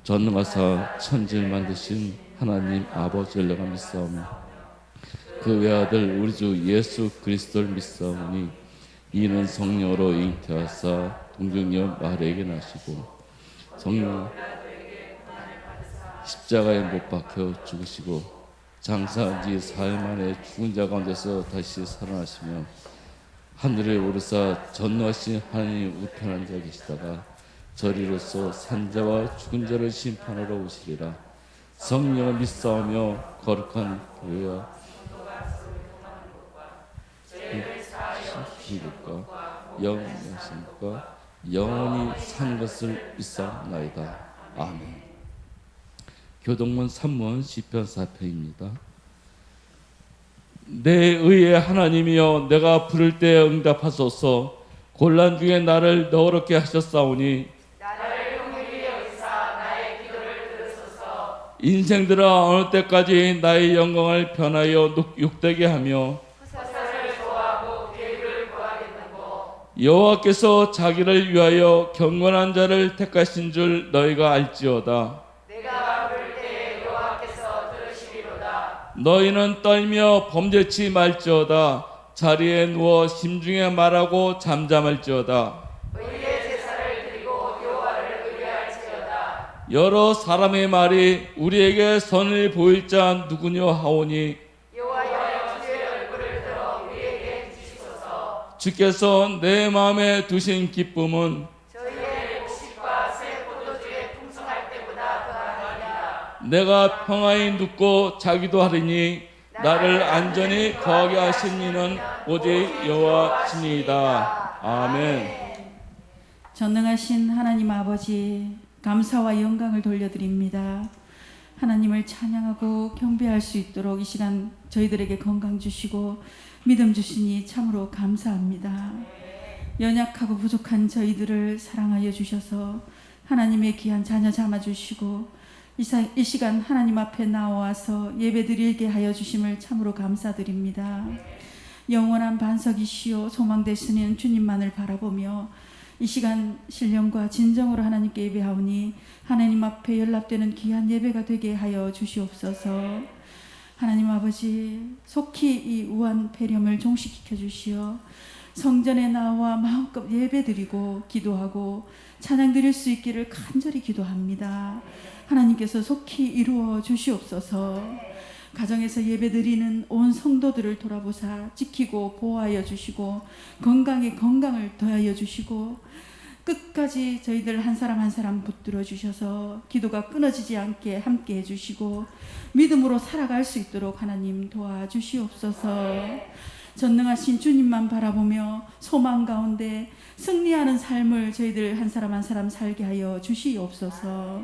전능하사 천지를 만드신 하나님 아버지를 내가 믿사오니 그 외아들 우리 주 예수 그리스도를 믿사오니 이는 성령으로 잉태하사 동정녀 마리아에게 나시고 성령 십자가에 못 박혀 죽으시고 장사한 지 사흘 만에 죽은 자 가운데서 다시 살아나시며 하늘에 오르사 전능하신 하나님 우편한 자 계시다가 저리로서 산자와 죽은 자를 심판하러 오시리라. 성령을 믿사오며 거룩한 교회와 기독과 영생과 영원히 산 것을 믿사옵나이다. 아멘. 교동문 3문 시편 4편입니다. 내 의의 하나님이여 내가 부를 때 응답하소서. 곤란 중에 나를 너그럽게 하셨사오니 나를 긍휼히 여기사 나의 기도를 들으소서. 인생들아 어느 때까지 나의 영광을 변하여 욕되게 하며 헛살을 좋아하고 계율을 구하겠는고. 여호와께서 자기를 위하여 경건한 자를 택하신 줄 너희가 알지어다. 내가 부를 때 여호와께서 들으시리로다. 너희는 떨며 범죄치 말지어다. 자리에 누워 심중에 말하고 잠잠할지어다. 의의 제사를 드리고 여호와를 의뢰할지어다. 여러 사람의 말이 우리에게 선을 보일 자 누구뇨 하오니 여호와여 주의 얼굴을 들어 우리에게 비추소서. 주께서 내 마음에 두신 기쁨은 저희의 곡식과 새 포도주에 풍성할 때보다 더하니라. 내가 평안히 눕고 자기도 하리니 나를 안전히 거하게 하신 이는 오직 여호와시니이다. 아멘. 전능하신 하나님 아버지, 감사와 영광을 돌려드립니다. 하나님을 찬양하고 경배할 수 있도록 이 시간 저희들에게 건강 주시고 믿음 주시니 참으로 감사합니다. 연약하고 부족한 저희들을 사랑하여 주셔서 하나님의 귀한 자녀 삼아 주시고 이 시간 하나님 앞에 나와서 예배드리게 하여 주심을 참으로 감사드립니다. 영원한 반석이시오 소망 되시는 주님만을 바라보며 이 시간 신령과 진정으로 하나님께 예배하오니 하나님 앞에 연락되는 귀한 예배가 되게 하여 주시옵소서. 하나님 아버지, 속히 이 우한 폐렴을 종식시켜 주시어 성전에 나와 마음껏 예배드리고 기도하고 찬양 드릴 수 있기를 간절히 기도합니다. 하나님께서 속히 이루어 주시옵소서. 가정에서 예배드리는 온 성도들을 돌아보사 지키고 보호하여 주시고 건강에 건강을 더하여 주시고 끝까지 저희들 한 사람 한 사람 붙들어 주셔서 기도가 끊어지지 않게 함께 해주시고 믿음으로 살아갈 수 있도록 하나님 도와주시옵소서. 전능하신 주님만 바라보며 소망 가운데 승리하는 삶을 저희들 한 사람 한 사람 살게 하여 주시옵소서.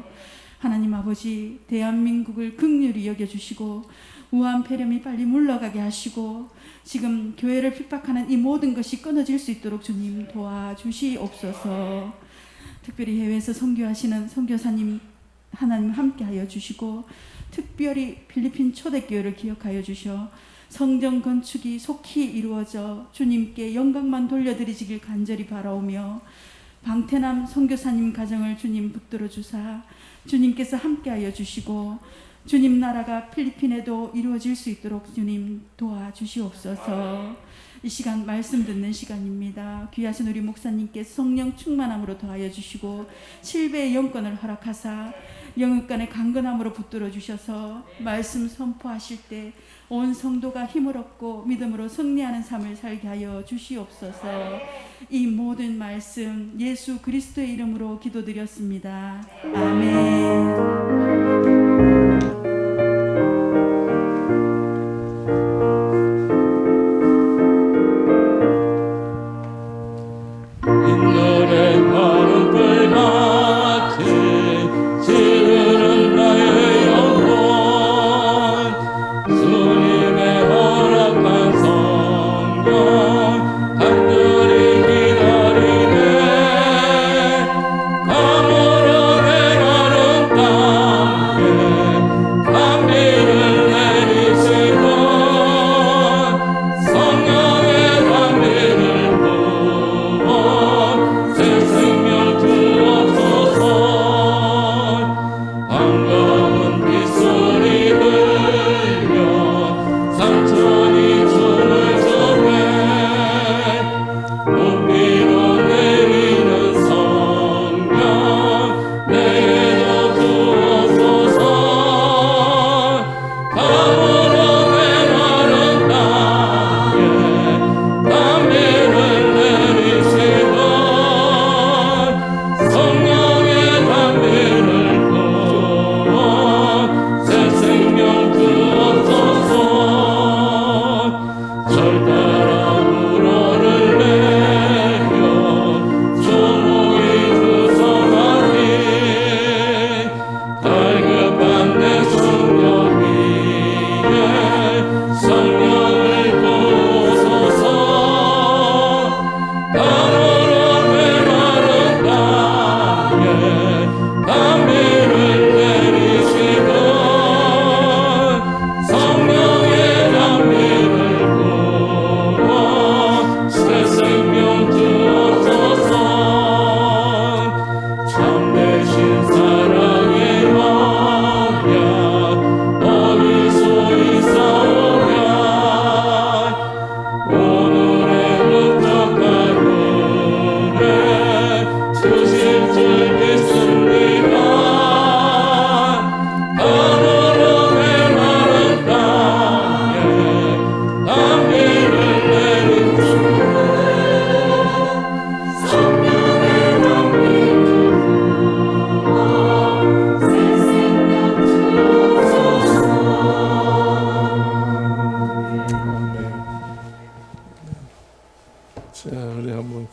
하나님 아버지, 대한민국을 긍휼히 여겨주시고 우한 폐렴이 빨리 물러가게 하시고 지금 교회를 핍박하는 이 모든 것이 끊어질 수 있도록 주님 도와주시옵소서. 특별히 해외에서 선교하시는 선교사님 하나님 함께하여 주시고 특별히 필리핀 초대교회를 기억하여 주셔 성전 건축이 속히 이루어져 주님께 영광만 돌려드리시길 간절히 바라오며 방태남 선교사님 가정을 주님 붙들어 주사 주님께서 함께하여 주시고 주님 나라가 필리핀에도 이루어질 수 있도록 주님 도와주시옵소서. 이 시간 말씀 듣는 시간입니다. 귀하신 우리 목사님께 성령 충만함으로 더하여 주시고 7배의 영권을 허락하사 영육간의 강건함으로 붙들어 주셔서 말씀 선포하실 때 온 성도가 힘을 얻고 믿음으로 승리하는 삶을 살게 하여 주시옵소서. 이 모든 말씀 예수 그리스도의 이름으로 기도드렸습니다. 아멘.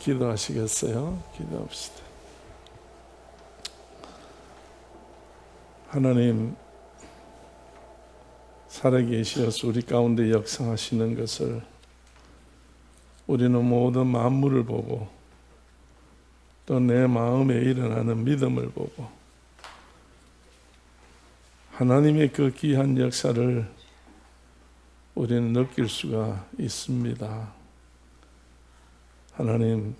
기도하시겠어요? 기도합시다. 하나님, 살아계시어서 우리 가운데 역사하시는 것을 우리는 모든 만물을 보고 또 내 마음에 일어나는 믿음을 보고 하나님의 그 귀한 역사를 우리는 느낄 수가 있습니다. 하나님,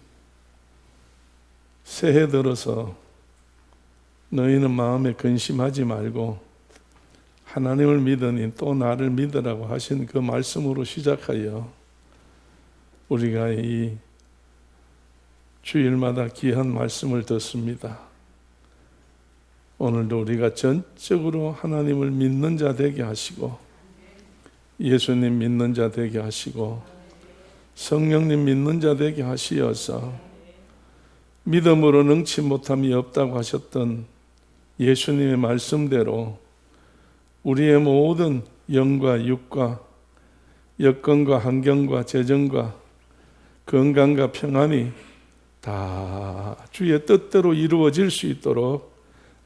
새해 들어서 너희는 마음에 근심하지 말고 하나님을 믿으니 또 나를 믿으라고 하신 그 말씀으로 시작하여 우리가 이 주일마다 귀한 말씀을 듣습니다. 오늘도 우리가 전적으로 하나님을 믿는 자 되게 하시고 예수님 믿는 자 되게 하시고 성령님 믿는 자 되게 하시어서 믿음으로 능치 못함이 없다고 하셨던 예수님의 말씀대로 우리의 모든 영과 육과 여건과 환경과 재정과 건강과 평안이 다 주의 뜻대로 이루어질 수 있도록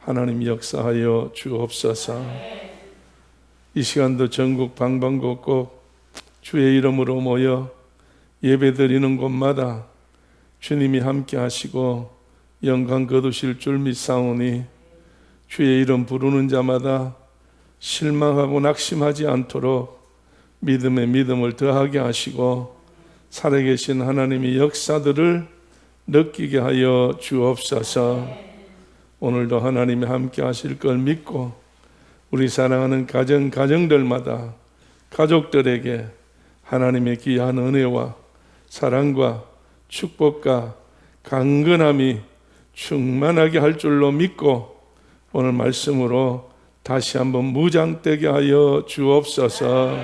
하나님 역사하여 주옵소서. 이 시간도 전국 방방곡곡 주의 이름으로 모여 예배드리는 곳마다 주님이 함께 하시고 영광 거두실 줄 믿사오니 주의 이름 부르는 자마다 실망하고 낙심하지 않도록 믿음에 믿음을 더하게 하시고 살아계신 하나님의 역사들을 느끼게 하여 주옵소서. 오늘도 하나님이 함께 하실 걸 믿고 우리 사랑하는 가정들마다 가족들에게 하나님의 귀한 은혜와 사랑과 축복과 강건함이 충만하게 할 줄로 믿고 오늘 말씀으로 다시 한번 무장되게 하여 주옵소서.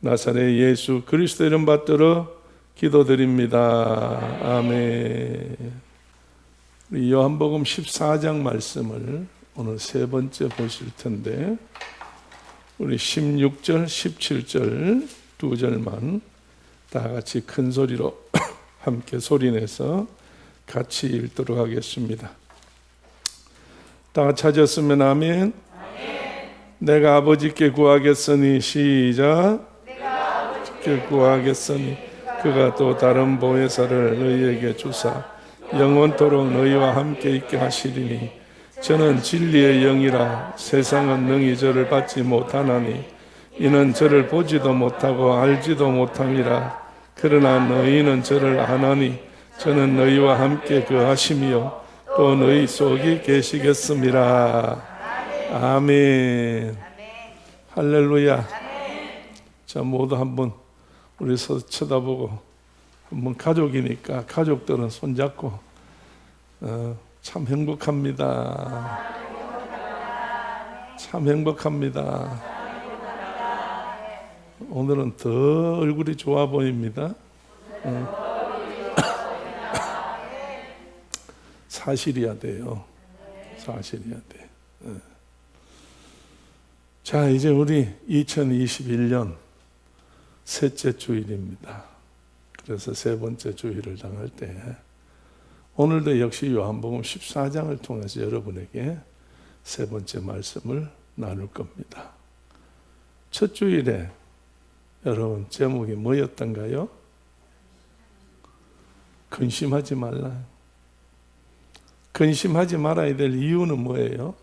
나사렛 예수 그리스도 이름 받들어 기도드립니다. 아멘. 우리 요한복음 14장 말씀을 오늘 세 번째 보실 텐데 우리 16절, 17절 두 절만 다 같이 큰 소리로 함께 소리내서 같이 읽도록 하겠습니다. 다 찾았으면 아멘. 내가 아버지께 구하겠으니 시작. 내가 아버지께 구하겠으니 그가 또 다른 보혜사를 너희에게 주사 영원토록 너희와 함께 있게 하시리니 저는 진리의 영이라 세상은 능히 저를 받지 못하나니 이는 저를 보지도 못하고 알지도 못함이라. 그러나 너희는 저를 아나니 저는 너희와 함께 거하심이요 또 너희 속에 계시겠습니다. 아멘. 할렐루야. 자, 모두 한번 우리 쳐다보고 한번 가족이니까 가족들은 손잡고 참 행복합니다. 참 행복합니다. 오늘은 더 얼굴이 좋아 보입니다. 사실이야 돼요. 사실이야 돼. 자, 이제 우리 2021년 셋째 주일입니다. 그래서 세 번째 주일을 당할 때 오늘도 역시 요한복음 14장을 통해서 여러분에게 세 번째 말씀을 나눌 겁니다. 첫 주일에 여러분 제목이 뭐였던가요? 근심하지 말라. 근심하지 말아야 될 이유는 뭐예요?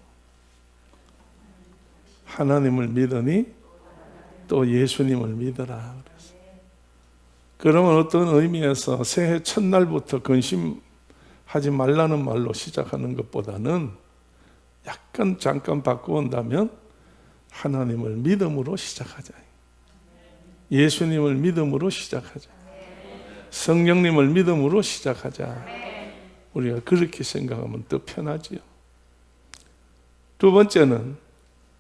하나님을 믿으니 또 예수님을 믿어라. 그러면 어떤 의미에서 새해 첫날부터 근심하지 말라는 말로 시작하는 것보다는 약간 잠깐 바꾸온다면 하나님을 믿음으로 시작하자. 예수님을 믿음으로 시작하자. 성령님을 믿음으로 시작하자. 우리가 그렇게 생각하면 더 편하지요. 두 번째는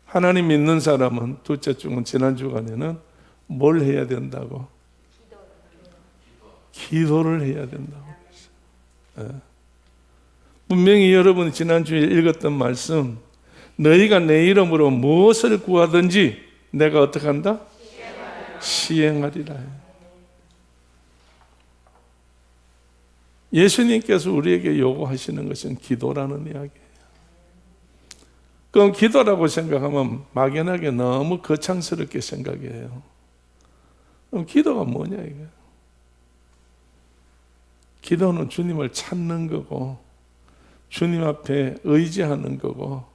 하나님 믿는 사람은 둘째 주는 지난 주간에는 뭘 해야 된다고? 기도를 해야 된다고 그랬어요. 분명히 여러분이 지난주에 읽었던 말씀, 너희가 내 이름으로 무엇을 구하든지 내가 어떻게 한다? 시행하리라. 예수님께서 우리에게 요구하시는 것은 기도라는 이야기예요. 그럼 기도라고 생각하면 막연하게 너무 거창스럽게 생각해요. 그럼 기도가 뭐냐 이거예요. 기도는 주님을 찾는 거고 주님 앞에 의지하는 거고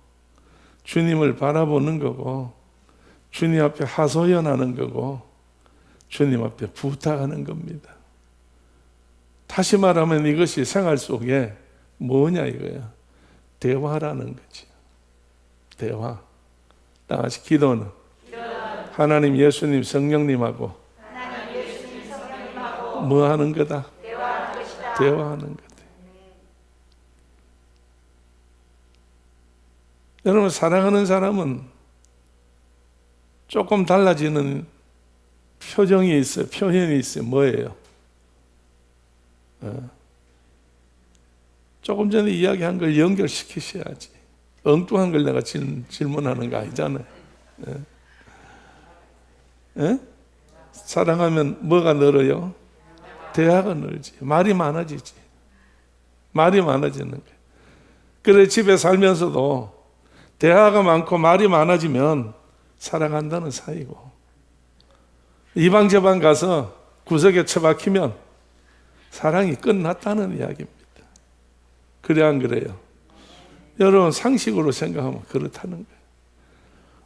주님을 바라보는 거고 주님 앞에 하소연하는 거고 주님 앞에 부탁하는 겁니다. 다시 말하면 이것이 생활 속에 뭐냐 이거야. 대화라는 거지. 대화. 다 같이 기도는 하나님, 예수님, 성령님하고 뭐 하는 거다? 대화하는 거다. 여러분, 사랑하는 사람은 조금 달라지는 표정이 있어요. 표현이 있어요. 뭐예요? 조금 전에 이야기한 걸 연결시키셔야지. 엉뚱한 걸 내가 질문하는 거 아니잖아요. 사랑하면 뭐가 늘어요? 대화가 늘지. 말이 많아지지. 말이 많아지는 거예요. 그래, 집에 살면서도 대화가 많고 말이 많아지면 사랑한다는 사이고, 이방 저방 가서 구석에 처박히면 사랑이 끝났다는 이야기입니다. 그래 안 그래요? 여러분, 상식으로 생각하면 그렇다는 거예요.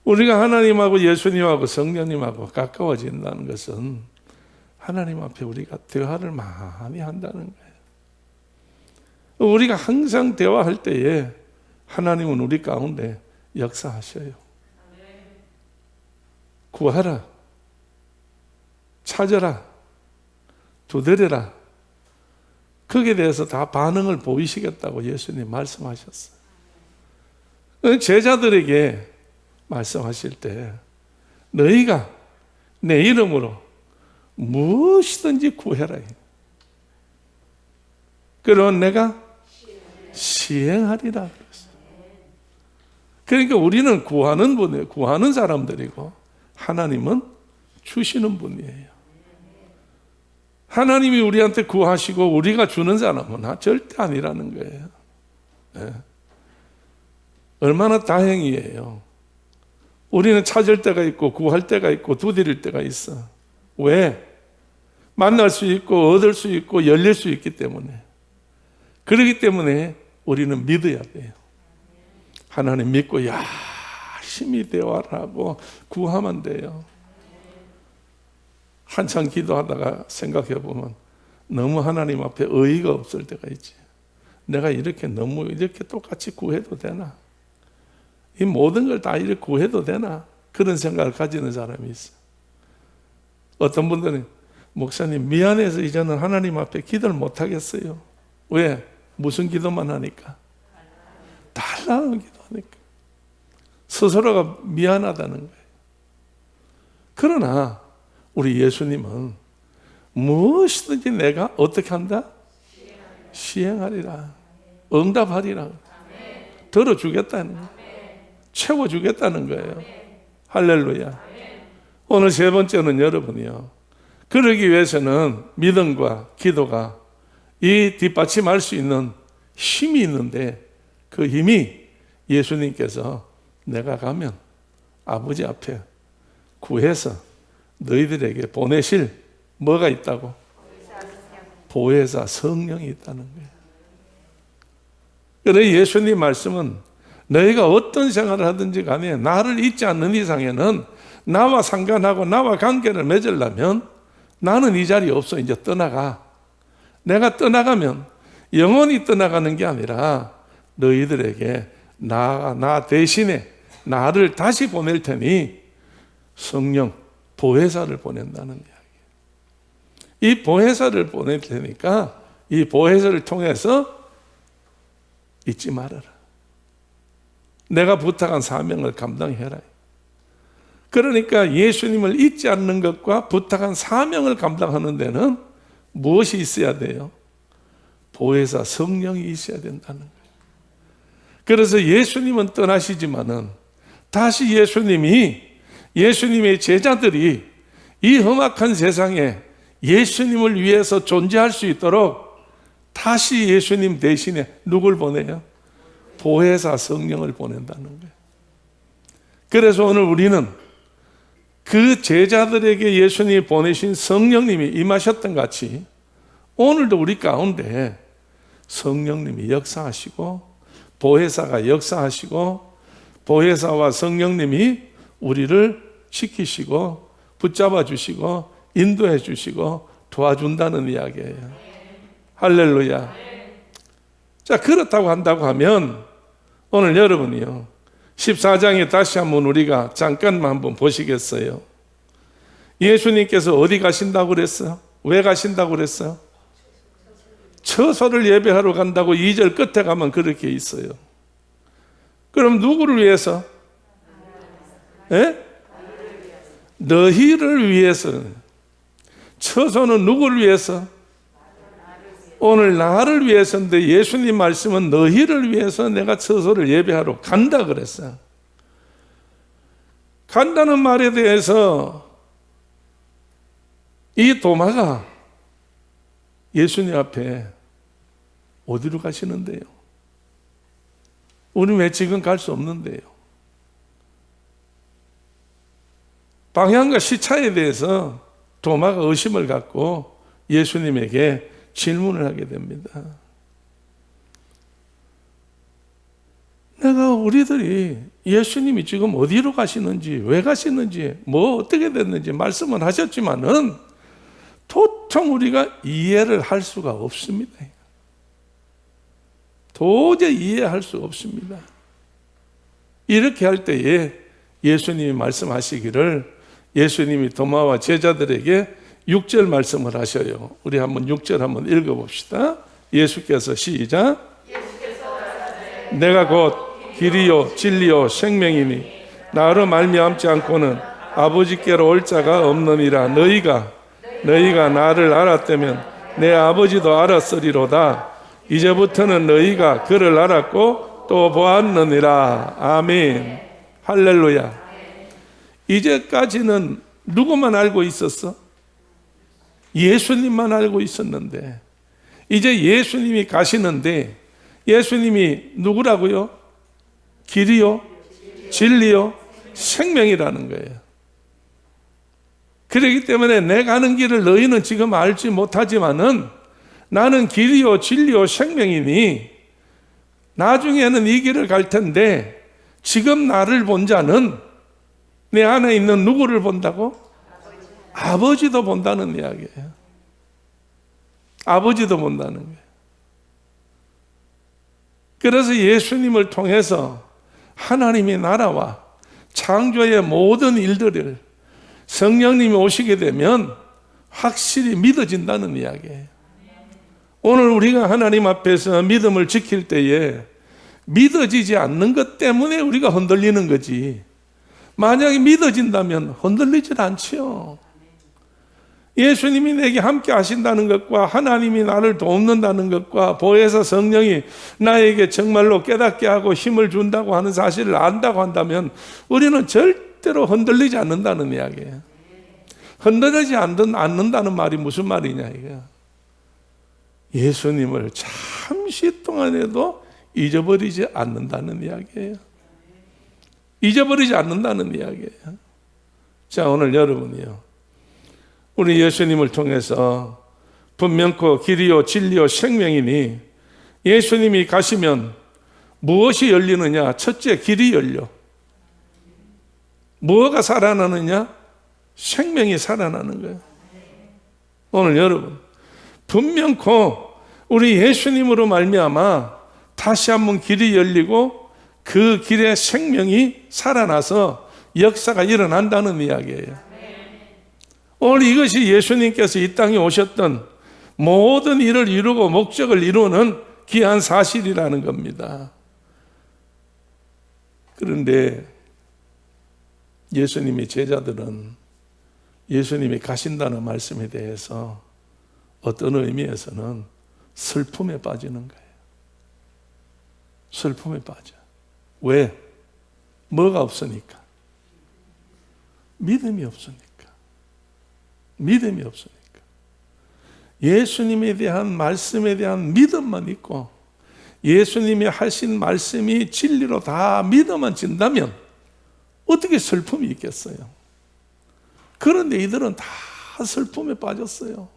우리가 하나님하고 예수님하고 성령님하고 가까워진다는 것은 하나님 앞에 우리가 대화를 많이 한다는 거예요. 우리가 항상 대화할 때에 하나님은 우리 가운데 역사하셔요. 구하라, 찾아라, 두드려라. 거기에 대해서 다 반응을 보이시겠다고 예수님 말씀하셨어요. 제자들에게 말씀하실 때 너희가 내 이름으로 무엇이든지 구해라. 그러면 내가 시행하리라 그랬어요. 그러니까 우리는 구하는 분이에요. 구하는 사람들이고 하나님은 주시는 분이에요. 하나님이 우리한테 구하시고 우리가 주는 사람은 절대 아니라는 거예요. 네. 얼마나 다행이에요. 우리는 찾을 때가 있고 구할 때가 있고 두드릴 때가 있어. 왜? 만날 수 있고 얻을 수 있고 열릴 수 있기 때문에. 그렇기 때문에 우리는 믿어야 돼요. 하나님 믿고 열심히 대화를 하고 구하면 돼요. 한참 기도하다가 생각해 보면 너무 하나님 앞에 의의가 없을 때가 있지. 내가 너무 이렇게 똑같이 구해도 되나? 이 모든 걸 다 이렇게 구해도 되나? 그런 생각을 가지는 사람이 있어. 어떤 분들은 목사님 미안해서 이제는 하나님 앞에 기도를 못 하겠어요. 왜? 무슨 기도만 하니까? 달라는 기도하니까. 스스로가 미안하다는 거예요. 그러나 우리 예수님은 무엇이든지 내가 어떻게 한다? 시행하리라. 응답하리라. 들어주겠다는 거예요. 채워주겠다는 거예요. 할렐루야. 오늘 세 번째는 여러분이요. 그러기 위해서는 믿음과 기도가 이 뒷받침할 수 있는 힘이 있는데 그 힘이 예수님께서 내가 가면 아버지 앞에 구해서 너희들에게 보내실 뭐가 있다고? 보혜사 성령이 있다는 거예요. 그래 예수님 말씀은 너희가 어떤 생활을 하든지 간에 나를 잊지 않는 이상에는 나와 상관하고 나와 관계를 맺으려면 나는 이 자리에 없어. 이제 떠나가. 내가 떠나가면 영원히 떠나가는 게 아니라 너희들에게 나 대신에 나를 다시 보낼 테니 성령 보혜사를 보낸다는 이야기예요. 이 보혜사를 보낼 테니까 이 보혜사를 통해서 잊지 말아라. 내가 부탁한 사명을 감당해라. 그러니까 예수님을 잊지 않는 것과 부탁한 사명을 감당하는 데는 무엇이 있어야 돼요? 보혜사 성령이 있어야 된다는 거예요. 그래서 예수님은 떠나시지만은 다시 예수님의 제자들이 이 험악한 세상에 예수님을 위해서 존재할 수 있도록 다시 예수님 대신에 누굴 보내요? 보혜사 성령을 보낸다는 거예요. 그래서 오늘 우리는 그 제자들에게 예수님이 보내신 성령님이 임하셨던 같이 오늘도 우리 가운데 성령님이 역사하시고 보혜사가 역사하시고 보혜사와 성령님이 우리를 지키시고 붙잡아 주시고 인도해 주시고 도와준다는 이야기예요. 할렐루야. 자, 그렇다고 한다고 하면 오늘 여러분이요 14장에 다시 한번 우리가 잠깐만 한번 보시겠어요? 예수님께서 어디 가신다고 그랬어요? 왜 가신다고 그랬어요? 처소를 예배하러 간다고 2절 끝에 가면 그렇게 있어요. 그럼 누구를 위해서? 예? 너희를 위해서. 처소는 누구를 위해서? 오늘 나를 위해서인데 예수님 말씀은 너희를 위해서 내가 처소를 예배하러 간다 그랬어요. 간다는 말에 대해서 이 도마가 예수님 앞에 어디로 가시는데요? 우리 왜 지금 갈 수 없는데요? 방향과 시차에 대해서 도마가 의심을 갖고 예수님에게 질문을 하게 됩니다. 내가 우리들이 예수님이 지금 어디로 가시는지, 왜 가시는지, 뭐 어떻게 됐는지 말씀은 하셨지만은 도통 우리가 이해를 할 수가 없습니다. 도저히 이해할 수 없습니다. 이렇게 할 때에 예수님이 말씀하시기를 예수님이 도마와 제자들에게 6절 말씀을 하셔요. 우리 한번 6절 한번 읽어봅시다. 예수께서 시작. 내가 곧 길이요 진리요 생명이니 나로 말미암지 않고는 아버지께로 올 자가 없느니라. 너희가 나를 알았다면 내 아버지도 알았으리로다. 이제부터는 너희가 그를 알았고 또 보았느니라. 아멘. 할렐루야. 이제까지는 누구만 알고 있었어? 예수님만 알고 있었는데 이제 예수님이 가시는데 예수님이 누구라고요? 길이요 진리요 생명이라는 거예요. 그렇기 때문에 내 가는 길을 너희는 지금 알지 못하지만은 나는 길이요 진리요 생명이니 나중에는 이 길을 갈 텐데 지금 나를 본 자는 내 안에 있는 누구를 본다고? 아버지도 본다는 이야기예요. 아버지도 본다는 거예요. 그래서 예수님을 통해서 하나님의 나라와 창조의 모든 일들을 성령님이 오시게 되면 확실히 믿어진다는 이야기예요. 오늘 우리가 하나님 앞에서 믿음을 지킬 때에 믿어지지 않는 것 때문에 우리가 흔들리는 거지. 만약에 믿어진다면 흔들리질 않지요. 예수님이 내게 함께 하신다는 것과 하나님이 나를 돕는다는 것과 보혜사 성령이 나에게 정말로 깨닫게 하고 힘을 준다고 하는 사실을 안다고 한다면 우리는 절대로 흔들리지 않는다는 이야기예요. 흔들리지 않는다는 말이 무슨 말이냐 이거야. 예수님을 잠시 동안에도 잊어버리지 않는다는 이야기예요. 잊어버리지 않는다는 이야기예요. 자, 오늘 여러분이요, 우리 예수님을 통해서 분명코 길이요 진리요 생명이니 예수님이 가시면 무엇이 열리느냐? 첫째, 길이 열려. 무엇가 살아나느냐? 생명이 살아나는 거예요. 오늘 여러분, 분명코 우리 예수님으로 말미암아 다시 한번 길이 열리고 그 길에 생명이 살아나서 역사가 일어난다는 이야기예요. 오늘 이것이 예수님께서 이 땅에 오셨던 모든 일을 이루고 목적을 이루는 귀한 사실이라는 겁니다. 그런데 예수님의 제자들은 예수님이 가신다는 말씀에 대해서 어떤 의미에서는 슬픔에 빠지는 거예요. 슬픔에 빠져. 왜? 뭐가 없으니까? 믿음이 없으니까. 믿음이 없으니까. 예수님에 대한 말씀에 대한 믿음만 있고 예수님이 하신 말씀이 진리로 다 믿어만 진다면 어떻게 슬픔이 있겠어요? 그런데 이들은 다 슬픔에 빠졌어요.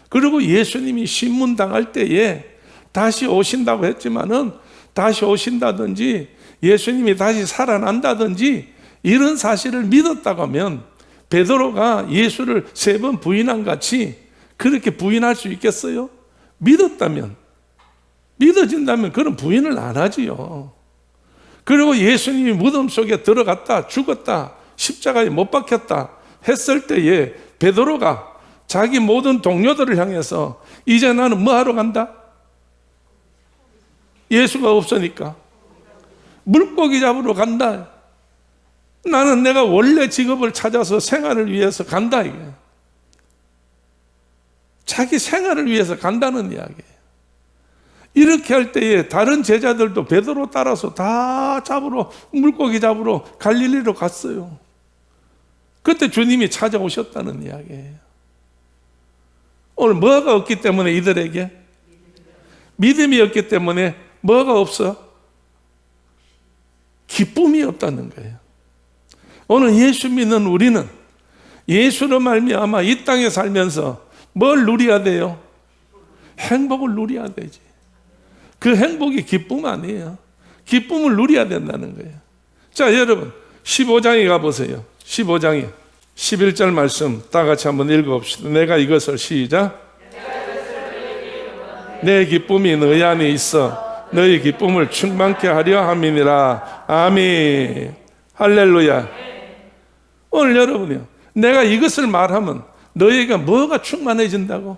그리고 예수님이 신문당할 때에 다시 오신다고 했지만은 다시 오신다든지 예수님이 다시 살아난다든지 이런 사실을 믿었다고 하면 베드로가 예수를 3번 부인한 같이 그렇게 부인할 수 있겠어요? 믿었다면, 믿어진다면 그런 부인을 안 하지요. 그리고 예수님이 무덤 속에 들어갔다, 죽었다, 십자가에 못 박혔다 했을 때에 베드로가 자기 모든 동료들을 향해서 이제 나는 뭐 하러 간다? 예수가 없으니까 물고기 잡으러 간다. 나는 내가 원래 직업을 찾아서 생활을 위해서 간다. 이게 자기 생활을 위해서 간다는 이야기예요. 이렇게 할 때에 다른 제자들도 베드로 따라서 다 물고기 잡으러 갈릴리로 갔어요. 그때 주님이 찾아오셨다는 이야기예요. 오늘 뭐가 없기 때문에 이들에게 믿음이 없기 때문에 뭐가 없어? 기쁨이 없다는 거예요. 오늘 예수 믿는 우리는 예수로 말미암아 이 땅에 살면서 뭘 누려야 돼요? 행복을 누려야 되지. 그 행복이 기쁨 아니에요. 기쁨을 누려야 된다는 거예요. 자, 여러분 15장에 가보세요. 15장에 11절 말씀 다 같이 한번 읽어봅시다. 내가 이것을 시작. 내 기쁨이 너희 안에 있어 너희 기쁨을 충만케 하려 함이니라. 아멘. 할렐루야. 오늘 여러분이요, 내가 이것을 말하면 너희가 뭐가 충만해진다고?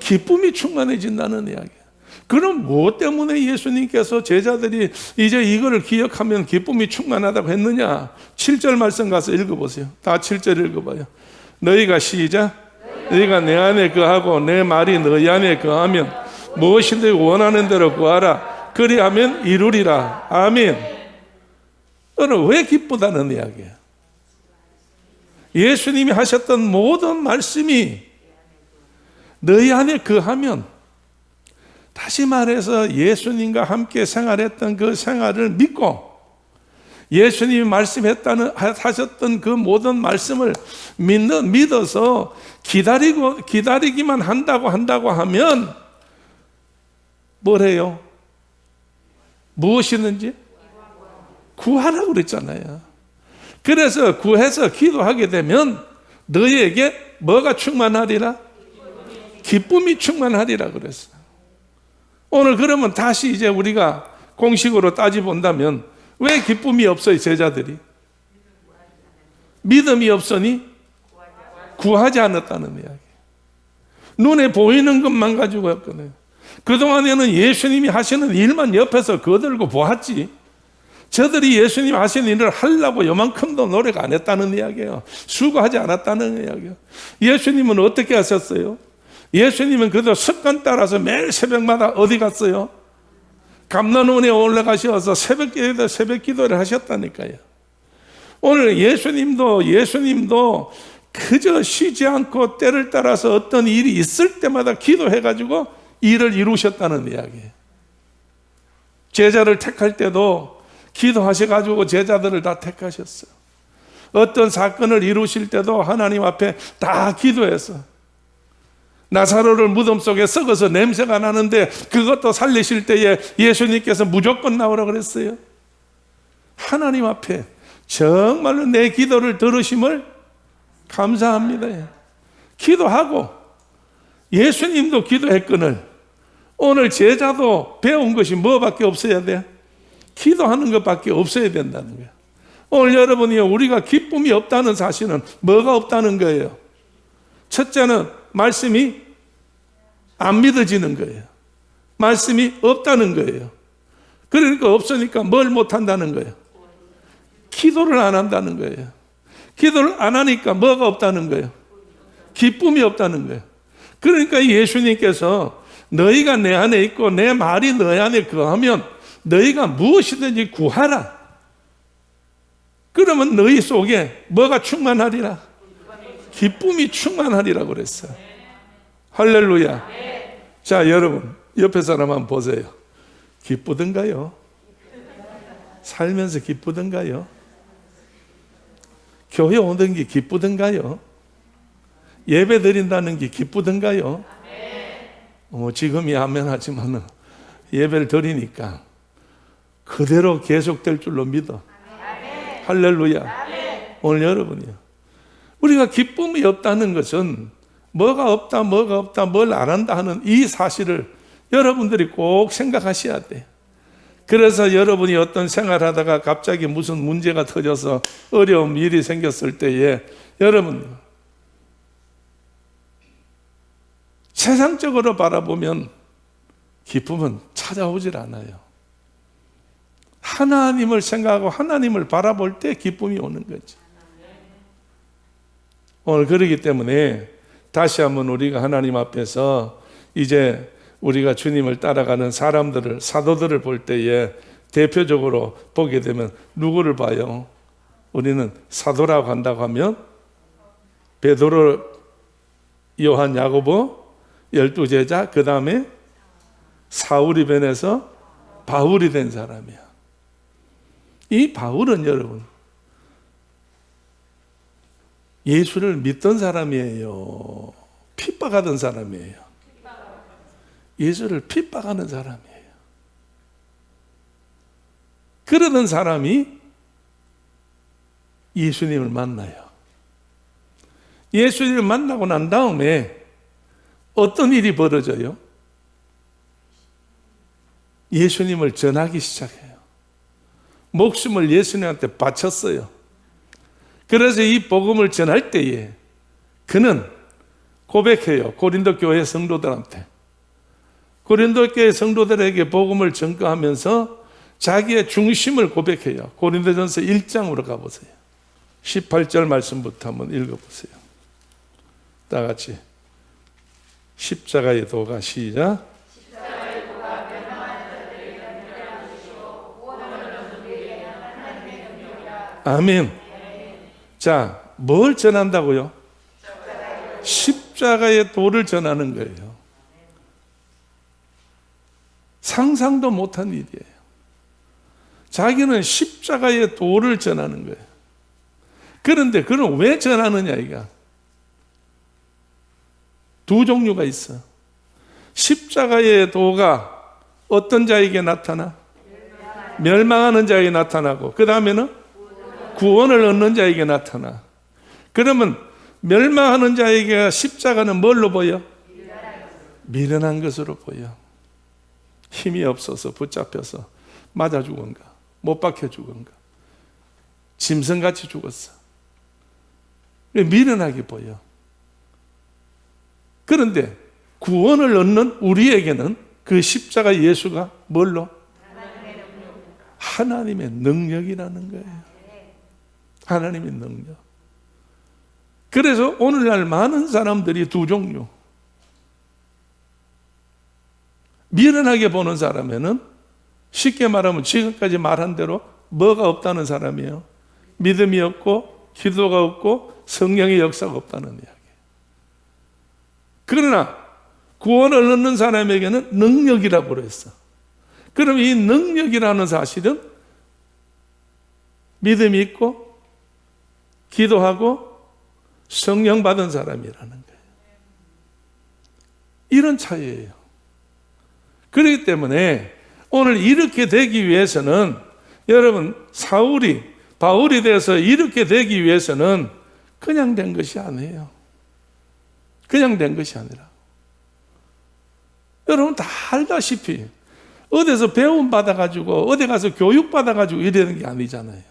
기쁨이 충만해진다는 이야기야. 그럼 무엇 때문에 예수님께서 제자들이 이제 이거를 기억하면 기쁨이 충만하다고 했느냐? 7절 말씀 가서 읽어보세요. 다 7절 읽어봐요. 너희가 시작. 너희가 내 안에 거하고 내 말이 너희 안에 거하면 무엇이든지 원하는 대로 구하라. 그리하면 이루리라. 아멘. 너는 왜 기쁘다는 이야기야? 예수님이 하셨던 모든 말씀이 너희 안에 거하면, 다시 말해서 예수님과 함께 생활했던 그 생활을 믿고 예수님이 하셨던 그 모든 말씀을 믿어서 기다리기만 한다고 하면 뭘 해요? 무엇이든지 구하라고 그랬잖아요. 그래서 구해서 기도하게 되면 너희에게 뭐가 충만하리라? 기쁨이 충만하리라 그랬어. 오늘 그러면 다시 이제 우리가 공식으로 따져본다면 왜 기쁨이 없어요, 제자들이? 믿음이 없으니 구하지 않았다는 이야기. 눈에 보이는 것만 가지고 했거든요. 그동안에는 예수님이 하시는 일만 옆에서 거들고 보았지, 저들이 예수님 하시는 일을 하려고 요만큼도 노력 안 했다는 이야기예요. 수고하지 않았다는 이야기예요. 예수님은 어떻게 하셨어요? 예수님은 그래도 습관 따라서 매일 새벽마다 어디 갔어요? 감난원에 올라가셔서 새벽 기도를 하셨다니까요. 오늘 예수님도 그저 쉬지 않고 때를 따라서 어떤 일이 있을 때마다 기도해가지고 일을 이루셨다는 이야기예요. 제자를 택할 때도 기도하셔가지고 제자들을 다 택하셨어요. 어떤 사건을 이루실 때도 하나님 앞에 다 기도했어. 나사로를 무덤 속에 썩어서 냄새가 나는데 그것도 살리실 때에 예수님께서 무조건 나오라 그랬어요. 하나님 앞에 정말로 내 기도를 들으심을 감사합니다. 기도하고 예수님도 기도했거늘 오늘 제자도 배운 것이 뭐밖에 없어야 돼? 기도하는 것밖에 없어야 된다는 거예요. 오늘 여러분이요, 우리가 기쁨이 없다는 사실은 뭐가 없다는 거예요? 첫째는 말씀이 안 믿어지는 거예요. 말씀이 없다는 거예요. 그러니까 없으니까 뭘 못한다는 거예요? 기도를 안 한다는 거예요. 기도를 안 하니까 뭐가 없다는 거예요? 기쁨이 없다는 거예요. 그러니까 예수님께서 너희가 내 안에 있고 내 말이 너희 안에 거하면 너희가 무엇이든지 구하라. 그러면 너희 속에 뭐가 충만하리라? 기쁨이 충만하리라고 그랬어요. 할렐루야. 자, 여러분 옆에 사람 한번 보세요. 기쁘던가요? 살면서 기쁘던가요? 교회 오는 게 기쁘던가요? 예배 드린다는 게 기쁘던가요? 지금이 아멘 하지만 예배를 드리니까 그대로 계속될 줄로 믿어. 할렐루야. 오늘 여러분이요, 우리가 기쁨이 없다는 것은 뭐가 없다 뭘 안 한다 하는 이 사실을 여러분들이 꼭 생각하셔야 돼요. 그래서 여러분이 어떤 생활하다가 갑자기 무슨 문제가 터져서 어려운 일이 생겼을 때에 여러분 세상적으로 바라보면 기쁨은 찾아오질 않아요. 하나님을 생각하고 하나님을 바라볼 때 기쁨이 오는 거지. 오늘 그러기 때문에 다시 한번 우리가 하나님 앞에서 이제 우리가 주님을 따라가는 사람들을, 사도들을 볼 때에 대표적으로 보게 되면 누구를 봐요? 우리는 사도라고 한다고 하면 베드로, 요한, 야고보, 12제자, 그 다음에 사울이 변해서 바울이 된 사람이야. 이 바울은 여러분 예수를 믿던 사람이에요? 핍박하던 사람이에요? 예수를 핍박하는 사람이에요. 그러던 사람이 예수님을 만나요. 예수님을 만나고 난 다음에 어떤 일이 벌어져요? 예수님을 전하기 시작해요. 목숨을 예수님한테 바쳤어요. 그래서 이 복음을 전할 때에 그는 고백해요. 고린도 교회 성도들한테. 고린도 교회 성도들에게 복음을 전가하면서 자기의 중심을 고백해요. 고린도전서 1장으로 가보세요. 18절 말씀부터 한번 읽어보세요. 다 같이. 십자가의 도가 시작. 아멘. 자, 뭘 전한다고요? 십자가의 도를 전하는 거예요. 상상도 못한 일이에요. 자기는 십자가의 도를 전하는 거예요. 그런데 그는 왜 전하느냐 이가? 두 종류가 있어. 십자가의 도가 어떤 자에게 나타나? 멸망하는 자에게 나타나고, 그 다음에는 구원을 얻는 자에게 나타나. 그러면 멸망하는 자에게 십자가는 뭘로 보여? 미련한 것으로 보여. 힘이 없어서 붙잡혀서 맞아 죽은가, 못 박혀 죽은가, 짐승같이 죽었어. 미련하게 보여. 그런데 구원을 얻는 우리에게는 그 십자가 예수가 뭘로? 하나님의 능력이라는 거예요. 하나님의 능력. 그래서 오늘날 많은 사람들이 두 종류. 미련하게 보는 사람에는 쉽게 말하면 지금까지 말한 대로 뭐가 없다는 사람이에요? 믿음이 없고 기도가 없고 성령의 역사가 없다는 이야기. 그러나 구원을 얻는 사람에게는 능력이라고 그랬어. 그럼 이 능력이라는 사실은 믿음이 있고 기도하고 성령 받은 사람이라는 거예요. 이런 차이예요. 그렇기 때문에 오늘 이렇게 되기 위해서는 여러분 바울이 돼서 이렇게 되기 위해서는 그냥 된 것이 아니에요. 그냥 된 것이 아니라 여러분 다 알다시피 어디서 배움 받아가지고 어디 가서 교육 받아가지고 이러는 게 아니잖아요.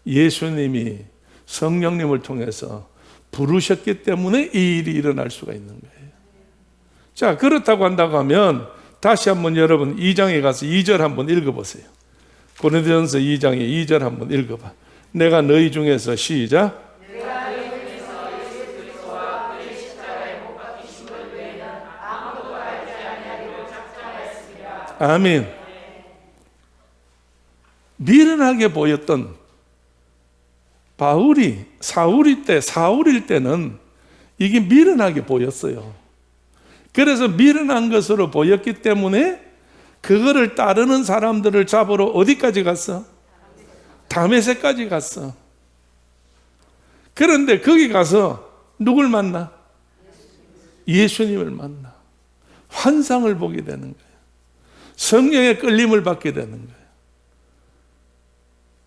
예수님이 성령님을 통해서 부르셨기 때문에 이 일이 일어날 수가 있는 거예요. 자, 그렇다고 한다고 하면 다시 한번 여러분 2장에 가서 2절 한번 읽어보세요. 고린도전서 2장의 2절 한번 읽어봐. 내가 너희 중에서 시작. 아멘. 미련하게 보였던 사울일 때는 이게 미련하게 보였어요. 그래서 미련한 것으로 보였기 때문에 그거를 따르는 사람들을 잡으러 어디까지 갔어? 다메섹까지 갔어. 그런데 거기 가서 누굴 만나? 예수님을 만나. 환상을 보게 되는 거예요. 성령의 끌림을 받게 되는 거예요.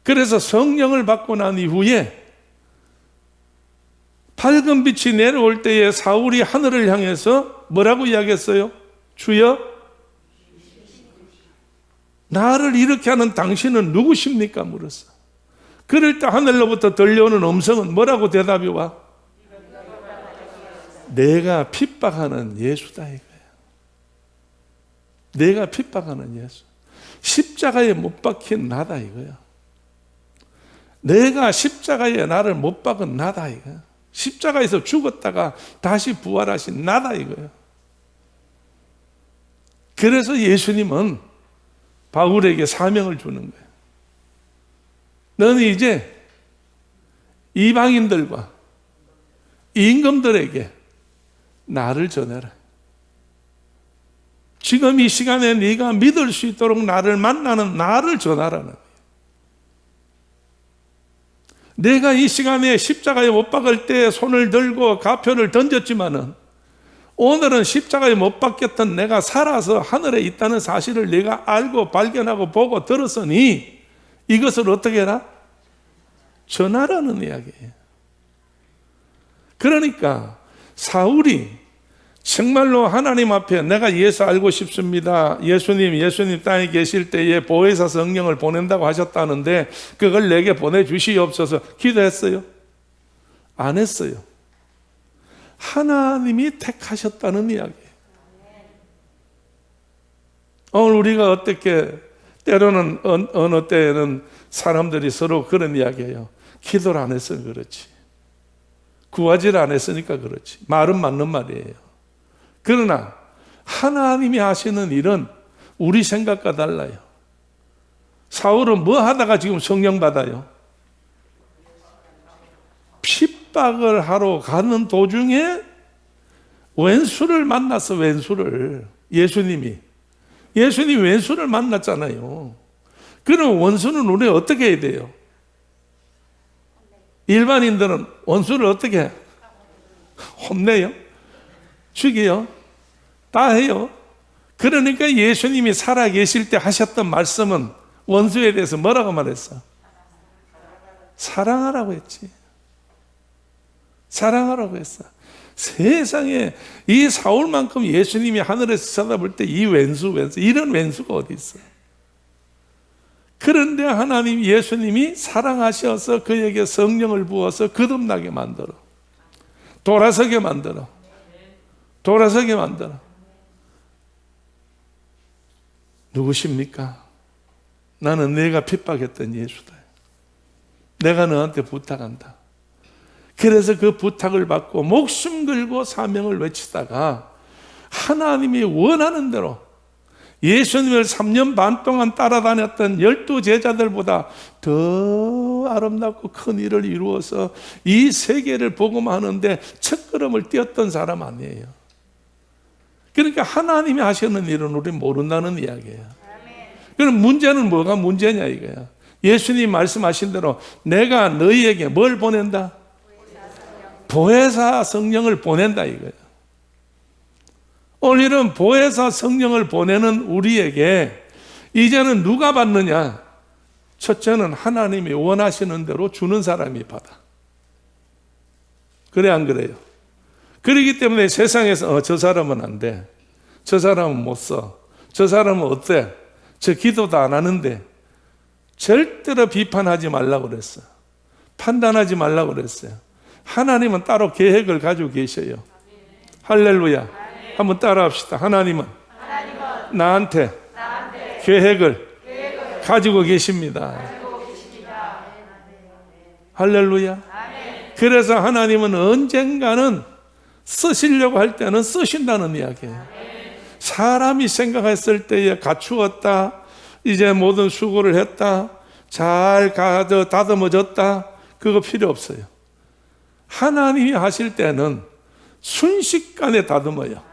그래서 성령을 받고 난 이후에 밝은 빛이 내려올 때에 사울이 하늘을 향해서 뭐라고 이야기했어요? 주여 나를 이렇게 하는 당신은 누구십니까? 물었어. 그럴 때 하늘로부터 들려오는 음성은 뭐라고 대답이 와? 내가 핍박하는 예수다 이거야. 내가 핍박하는 예수. 십자가에 못 박힌 나다 이거야. 내가 십자가에 나를 못 박은 나다 이거야. 십자가에서 죽었다가 다시 부활하신 나다 이거야. 그래서 예수님은 바울에게 사명을 주는 거야. 너는 이제 이방인들과 임금들에게 나를 전해라. 지금 이 시간에 네가 믿을 수 있도록 나를 만나는 나를 전하라는 거예요. 내가 이 시간에 십자가에 못 박을 때 손을 들고 가표를 던졌지만은 오늘은 십자가에 못 박혔던 내가 살아서 하늘에 있다는 사실을 내가 알고 발견하고 보고 들었으니 이것을 어떻게 해라? 전하라는 이야기예요. 그러니까 사울이 정말로 하나님 앞에 내가 예수 알고 싶습니다. 예수님 땅에 계실 때에 보혜사 성령을 보낸다고 하셨다는데 그걸 내게 보내주시옵소서 기도했어요? 안 했어요. 하나님이 택하셨다는 이야기예요. 오늘 우리가 어떻게 때로는 어느 때에는 사람들이 서로 그런 이야기해요. 기도를 안 했으니 그렇지. 구하지를 안 했으니까 그렇지. 말은 맞는 말이에요. 그러나 하나님이 하시는 일은 우리 생각과 달라요. 사울은 뭐 하다가 지금 성령 받아요? 핍박을 하러 가는 도중에 왼수를 만났어. 왼수를. 예수님이 왼수를 만났잖아요. 그럼 원수는 우리 어떻게 해야 돼요? 일반인들은 원수를 어떻게 해요? 혼내요? 죽여요? 다 해요. 그러니까 예수님이 살아계실 때 하셨던 말씀은 원수에 대해서 뭐라고 말했어? 사랑하라고 했지. 사랑하라고 했어. 세상에 이 사울만큼 예수님이 하늘에서 쳐다볼 때 이 왼수 이런 왼수가 어디 있어? 그런데 하나님 예수님이 사랑하셔서 그에게 성령을 부어서 거듭나게 만들어. 돌아서게 만들어. 누구십니까? 나는 내가 핍박했던 예수다. 내가 너한테 부탁한다. 그래서 그 부탁을 받고 목숨 걸고 사명을 외치다가 하나님이 원하는 대로 예수님을 3년 반 동안 따라다녔던 12 제자들보다 더 아름답고 큰 일을 이루어서 이 세계를 복음하는데 첫걸음을 띄었던 사람 아니에요. 그러니까 하나님이 하시는 일은 우리는 모른다는 이야기예요. 그럼 문제는 뭐가 문제냐 이거야. 예수님 말씀하신 대로 내가 너희에게 뭘 보낸다? 보혜사 성령을 보낸다 이거야. 오늘은 보혜사 성령을 보내는 우리에게 이제는 누가 받느냐? 첫째는 하나님이 원하시는 대로 주는 사람이 받아. 그래 안 그래요? 그렇기 때문에 세상에서 저 사람은 안 돼. 저 사람은 못 써. 저 사람은 어때? 저 기도도 안 하는데. 절대로 비판하지 말라고 그랬어. 판단하지 말라고 그랬어요. 하나님은 따로 계획을 가지고 계셔요. 할렐루야. 한번 따라합시다. 하나님은 나한테 계획을 가지고 계십니다. 할렐루야. 그래서 하나님은 언젠가는 쓰시려고 할 때는 쓰신다는 이야기예요. 사람이 생각했을 때에 갖추었다, 이제 모든 수고를 했다, 잘 다듬어졌다, 그거 필요 없어요. 하나님이 하실 때는 순식간에 다듬어요.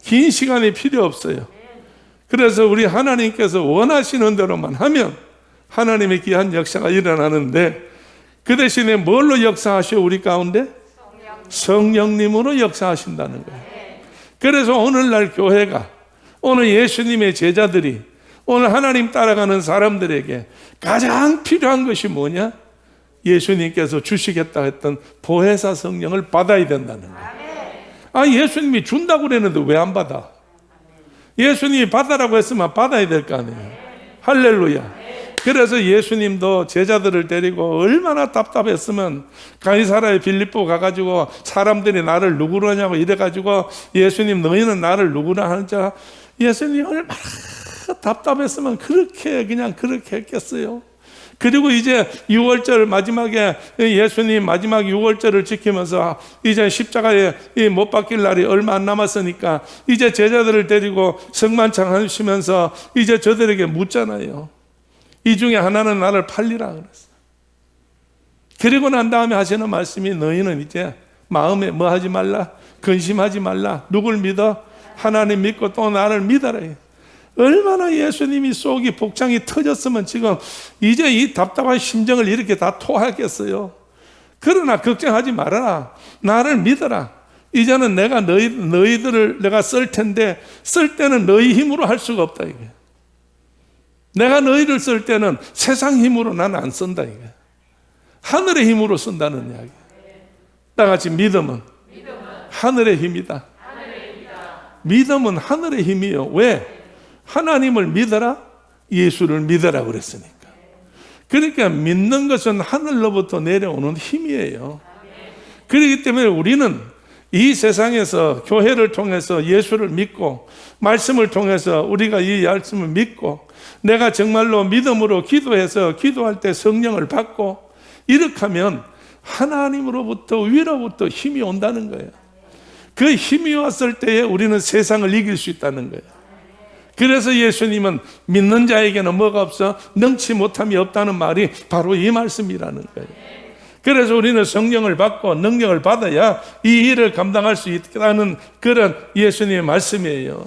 긴 시간이 필요 없어요. 그래서 우리 하나님께서 원하시는 대로만 하면 하나님의 귀한 역사가 일어나는데, 그 대신에 뭘로 역사하셔? 우리 가운데? 성령님으로 역사하신다는 거예요. 그래서 오늘날 교회가, 오늘 예수님의 제자들이, 오늘 하나님 따라가는 사람들에게 가장 필요한 것이 뭐냐? 예수님께서 주시겠다 했던 보혜사 성령을 받아야 된다는 거예요. 예수님이 준다고 그랬는데 왜 안 받아? 예수님이 받아라고 했으면 받아야 될 거 아니에요. 할렐루야. 그래서 예수님도 제자들을 데리고 얼마나 답답했으면 가이사라의 빌립보 가가지고 사람들이 나를 누구로 하냐고 이래가지고 예수님 너희는 나를 누구라 하는자 예수님 얼마나 답답했으면 그냥 그렇게 했겠어요. 그리고 이제 6월절 마지막에 예수님 마지막 6월절을 지키면서 이제 십자가에 못 박힐 날이 얼마 안 남았으니까 이제 제자들을 데리고 성만찬 하시면서 이제 저들에게 묻잖아요. 이 중에 하나는 나를 팔리라 그랬어요. 그리고 난 다음에 하시는 말씀이 너희는 이제 마음에 뭐 하지 말라? 근심하지 말라. 누굴 믿어? 하나님 믿고 또 나를 믿어라. 얼마나 예수님이 속이 복장이 터졌으면 지금 이제 이 답답한 심정을 이렇게 다 토하겠어요. 그러나 걱정하지 말아라. 나를 믿어라. 이제는 내가 너희들을 내가 쓸 텐데 쓸 때는 너희 힘으로 할 수가 없다 이게. 내가 너희를 쓸 때는 세상 힘으로 나는 안 쓴다 이게. 하늘의 힘으로 쓴다는 이야기. 다 같이 믿음은 하늘의 힘이다. 믿음은 하늘의 힘이요. 왜? 하나님을 믿어라, 예수를 믿어라 그랬으니까. 그러니까 믿는 것은 하늘로부터 내려오는 힘이에요. 그렇기 때문에 우리는 이 세상에서 교회를 통해서 예수를 믿고 말씀을 통해서 우리가 이 말씀을 믿고 내가 정말로 믿음으로 기도해서 기도할 때 성령을 받고 이렇게 하면 하나님으로부터 위로부터 힘이 온다는 거예요. 그 힘이 왔을 때에 우리는 세상을 이길 수 있다는 거예요. 그래서 예수님은 믿는 자에게는 뭐가 없어? 능치 못함이 없다는 말이 바로 이 말씀이라는 거예요. 그래서 우리는 성령을 받고 능력을 받아야 이 일을 감당할 수 있다는 그런 예수님의 말씀이에요.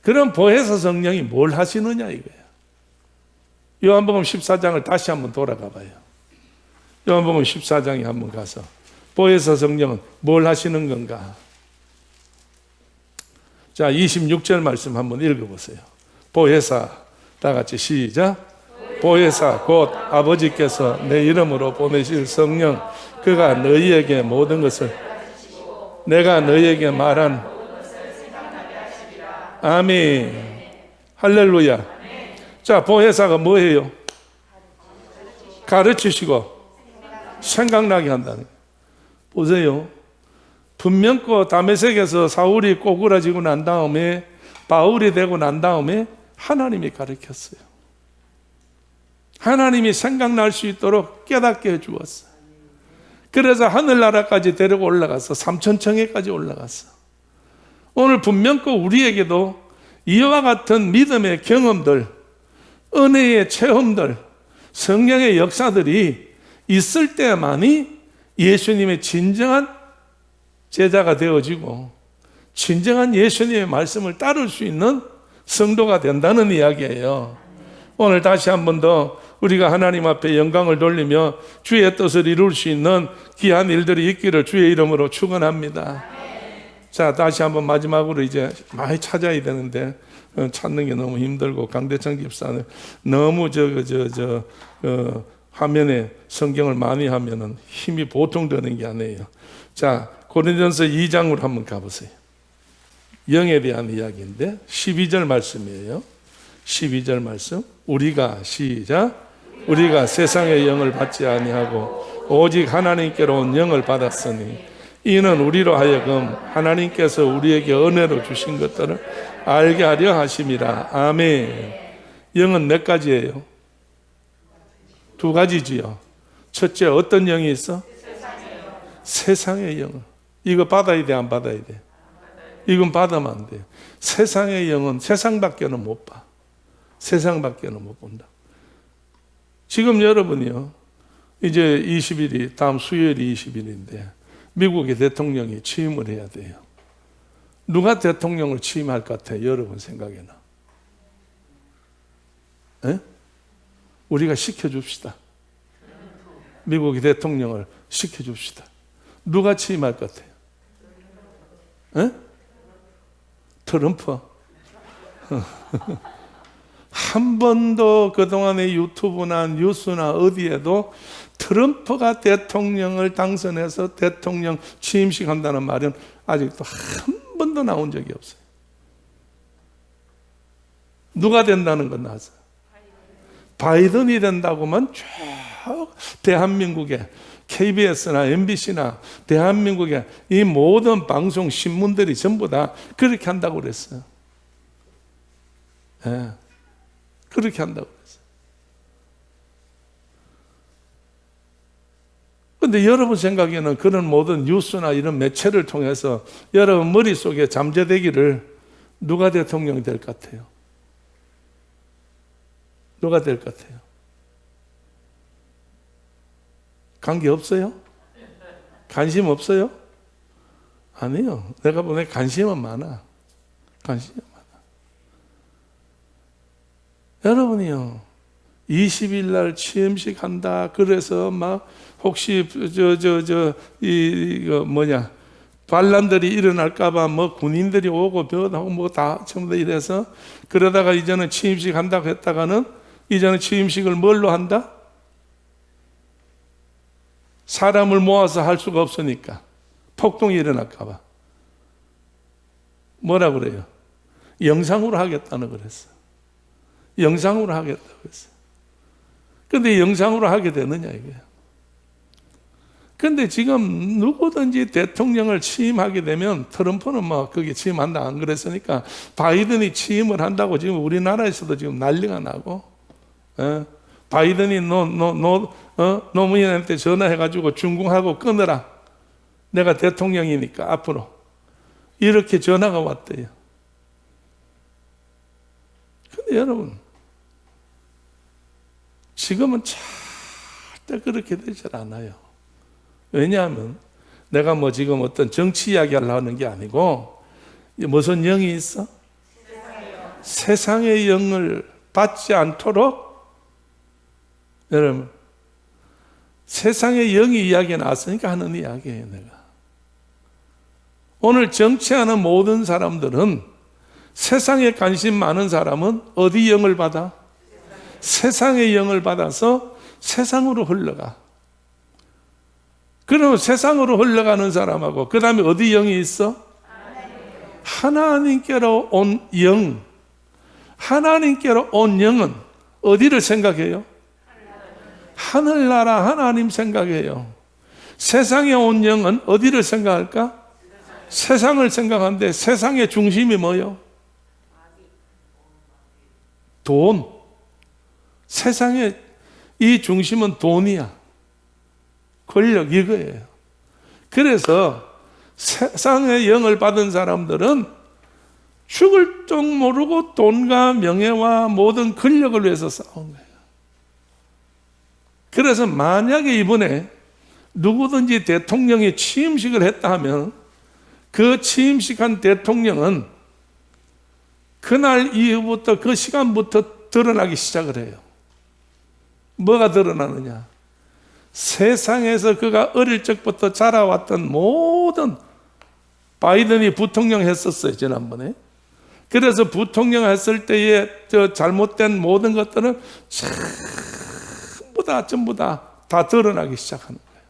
그럼 보혜사 성령이 뭘 하시느냐 이거예요. 요한복음 14장을 다시 한번 돌아가 봐요. 요한복음 14장에 한번 가서 보혜사 성령은 뭘 하시는 건가? 자, 26절 말씀 한번 읽어보세요. 보혜사, 다 같이 시작. 보혜사 곧 아버지께서 내 이름으로 보내실 성령, 그가 너희에게 모든 것을 내가 너희에게 말한 아멘. 할렐루야. 자, 보혜사가 뭐예요? 가르치시고 생각나게 한다는 거예요. 보세요. 분명코 다메섹에서 사울이 꼬꾸라지고 난 다음에 바울이 되고 난 다음에 하나님이 가르쳤어요. 하나님이 생각날 수 있도록 깨닫게 해주었어요. 그래서 하늘나라까지 데리고 올라가서 삼천청에까지 올라갔어. 오늘 분명코 우리에게도 이와 같은 믿음의 경험들, 은혜의 체험들, 성령의 역사들이 있을 때만이 예수님의 진정한 제자가 되어지고 진정한 예수님의 말씀을 따를 수 있는 성도가 된다는 이야기예요. 오늘 다시 한 번 더 우리가 하나님 앞에 영광을 돌리며 주의 뜻을 이룰 수 있는 귀한 일들이 있기를 주의 이름으로 축원합니다. 자, 다시 한번 마지막으로 이제 많이 찾아야 되는데 찾는 게 너무 힘들고 강대창 집사는 너무 화면에 성경을 많이 하면은 힘이 보통 드는 게 아니에요. 자, 고린도전서 2장으로 한번 가보세요. 영에 대한 이야기인데 12절 말씀이에요. 12절 말씀. 우리가 시작. 우리가 세상의 영을 받지 아니하고 오직 하나님께로 온 영을 받았으니 이는 우리로 하여금 하나님께서 우리에게 은혜로 주신 것들을 알게 하려 하심이라. 아멘. 영은 몇 가지예요? 두 가지지요. 첫째, 어떤 영이 있어? 세상의 영. 이거 받아야 돼, 안 받아야 돼? 이건 받으면 안 돼요. 세상의 영은 세상밖에는 못 봐. 세상밖에는 못 본다. 지금 여러분이요, 이제 20일이, 다음 수요일이 20일인데 미국의 대통령이 취임을 해야 돼요. 누가 대통령을 취임할 것 같아요? 여러분 생각에는? 에? 우리가 시켜줍시다. 미국의 대통령을 시켜줍시다. 누가 취임할 것 같아요? 에? 트럼프. 한 번도 그동안의 유튜브나 뉴스나 어디에도 트럼프가 대통령을 당선해서 대통령 취임식 한다는 말은 아직도 한 번도 나온 적이 없어요. 누가 된다는 건 나왔어요. 바이든이 된다고만 쭉 대한민국에 KBS나 MBC나 대한민국의 이 모든 방송 신문들이 전부 다 그렇게 한다고 그랬어요. 예, 그렇게 한다고 그랬어요. 근데 여러분 생각에는 그런 모든 뉴스나 이런 매체를 통해서 여러분 머릿속에 잠재되기를 누가 대통령이 될 것 같아요? 누가 될 것 같아요? 관계 없어요? 관심 없어요? 아니요. 내가 보기에 관심은 많아. 관심은 많아. 여러분이요, 20일 날 취임식 한다. 그래서 막 혹시 반란들이 일어날까봐 뭐 군인들이 오고 변하고 뭐 다 전부 다 이래서 그러다가 이제는 취임식 한다고 했다가는 이제는 취임식을 뭘로 한다? 사람을 모아서 할 수가 없으니까 폭동이 일어날까봐 뭐라 그래요? 영상으로 하겠다는 그랬어. 영상으로 하겠다고 했어. 근데 영상으로 하게 되느냐 이거야. 근데 지금 누구든지 대통령을 취임하게 되면 트럼프는 뭐 거기 취임한다 안 그랬으니까 바이든이 취임을 한다고 지금 우리나라에서도 지금 난리가 나고, 바이든이 노무현한테 전화해가지고 중궁하고 끊어라. 내가 대통령이니까 앞으로 이렇게 전화가 왔대요. 근데 여러분 지금은 절대 그렇게 되질 않아요. 왜냐하면 내가 뭐 지금 어떤 정치 이야기를 하는 게 아니고 무슨 영이 있어? 세상의 영을 받지 않도록 여러분 세상의 영이 이야기가 나왔으니까 하는 이야기예요. 내가 오늘 정치하는 모든 사람들은 세상에 관심 많은 사람은 어디 영을 받아? 세상의 영을 받아서 세상으로 흘러가. 그러면 세상으로 흘러가는 사람하고 그 다음에 어디 영이 있어? 하나님께로 온 영. 하나님께로 온 영은 어디를 생각해요? 하늘나라 하나님 생각해요. 세상에 온 영은 어디를 생각할까? 세상을 생각하는데 세상의 중심이 뭐예요? 돈. 세상의 이 중심은 돈이야. 권력 이거예요. 그래서 세상의 영을 받은 사람들은 죽을 줄 모르고 돈과 명예와 모든 권력을 위해서 싸운 거예요. 그래서 만약에 이번에 누구든지 대통령이 취임식을 했다 하면 그 취임식한 대통령은 그날 이후부터 그 시간부터 드러나기 시작을 해요. 뭐가 드러나느냐? 세상에서 그가 어릴 적부터 자라왔던 모든, 바이든이 부통령 했었어요, 지난번에. 그래서 부통령 했을 때의 저 잘못된 모든 것들은 전부 다 드러나기 시작하는 거예요.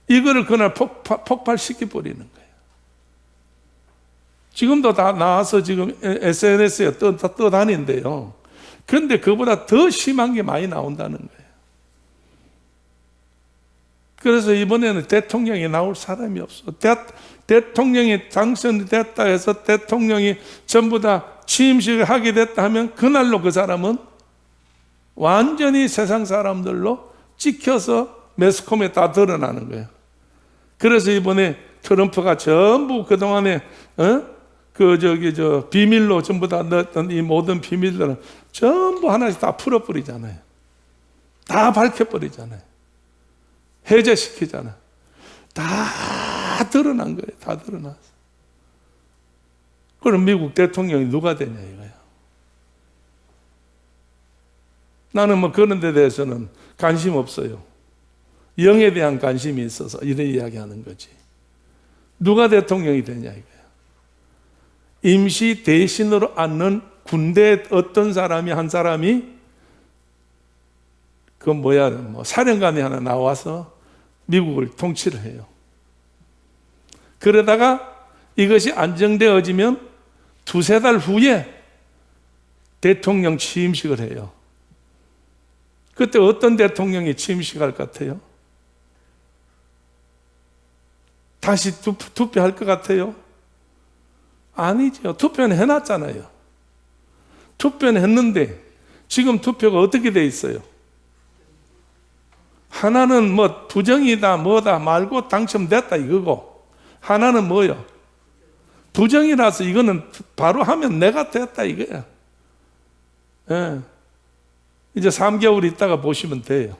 이거를 그날 폭발시켜 버리는 거예요. 지금도 다 나와서 지금 SNS에 떠다니는데요. 그런데 그보다 더 심한 게 많이 나온다는 거예요. 그래서 이번에는 대통령이 나올 사람이 없어. 대통령이 당선됐다 해서 대통령이 전부 다 취임식을 하게 됐다 하면 그날로 그 사람은 완전히 세상 사람들로 찍혀서 매스컴에 다 드러나는 거예요. 그래서 이번에 트럼프가 전부 그동안에 비밀로 전부 다 넣었던 이 모든 비밀들은 전부 하나씩 다 풀어버리잖아요. 다 밝혀버리잖아요. 해제시키잖아요. 다 드러난 거예요. 다 드러났어. 그럼 미국 대통령이 누가 되냐 이거예요. 나는 뭐 그런 데 대해서는 관심 없어요. 영에 대한 관심이 있어서 이런 이야기하는 거지. 누가 대통령이 되냐 이거예요. 임시 대신으로 앉는 군대 어떤 사람이 한 사람이 사령관이 하나 나와서 미국을 통치를 해요. 그러다가 이것이 안정되어지면 두세 달 후에 대통령 취임식을 해요. 그때 어떤 대통령이 취임식할 것 같아요? 다시 투표할 것 같아요? 아니죠. 투표는 해놨잖아요. 투표는 했는데 지금 투표가 어떻게 돼 있어요? 하나는 뭐 부정이다 뭐다 말고 당첨됐다 이거고, 하나는 뭐요? 부정이라서 이거는 바로 하면 내가 됐다 이거야. 예. 이제 3개월 있다가 보시면 돼요.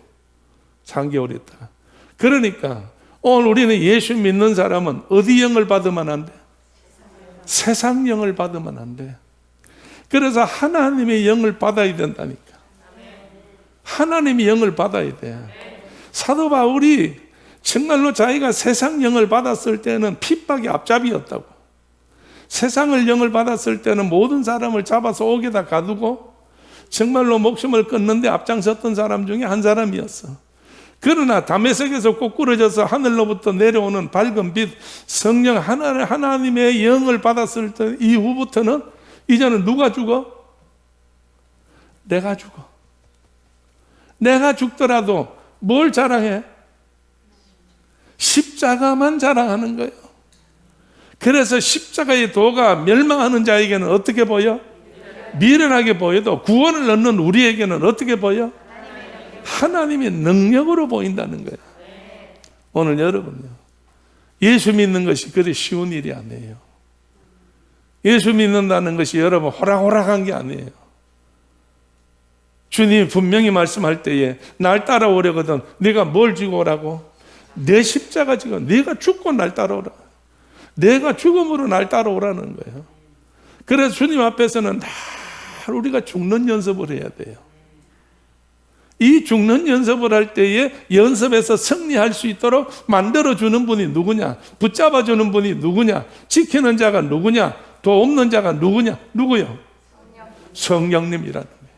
3개월 있다가. 그러니까 오늘 우리는 예수 믿는 사람은 어디 영을 받으면 안 돼? 세상 영을 받으면 안 돼. 그래서 하나님의 영을 받아야 된다니까. 하나님의 영을 받아야 돼. 사도 바울이 정말로 자기가 세상 영을 받았을 때는 핍박이 앞잡이였다고. 세상을 영을 받았을 때는 모든 사람을 잡아서 옥에다 가두고 정말로 목숨을 끊는데 앞장섰던 사람 중에 한 사람이었어. 그러나 다메섹에서 꼬꾸러져서 하늘로부터 내려오는 밝은 빛 성령 하나님의 영을 받았을 때 이후부터는 이제는 누가 죽어? 내가 죽어. 내가 죽더라도 뭘 자랑해? 십자가만 자랑하는 거예요. 그래서 십자가의 도가 멸망하는 자에게는 어떻게 보여? 미련하게 보여도 구원을 얻는 우리에게는 어떻게 보여? 하나님의 능력으로 보인다는 거예요. 오늘 여러분요, 예수 믿는 것이 그리 쉬운 일이 아니에요. 예수 믿는다는 것이 여러분 호락호락한 게 아니에요. 주님이 분명히 말씀할 때에 날 따라오려거든 네가 뭘 지고 오라고? 내 십자가 지고 네가 죽고 날 따라오라. 내가 죽음으로 날 따라오라는 거예요. 그래서 주님 앞에서는 늘 우리가 죽는 연습을 해야 돼요. 이 죽는 연습을 할 때에 연습에서 승리할 수 있도록 만들어주는 분이 누구냐? 붙잡아주는 분이 누구냐? 지키는 자가 누구냐? 도 없는 자가 누구냐? 누구요? 성령님이라는 거예요.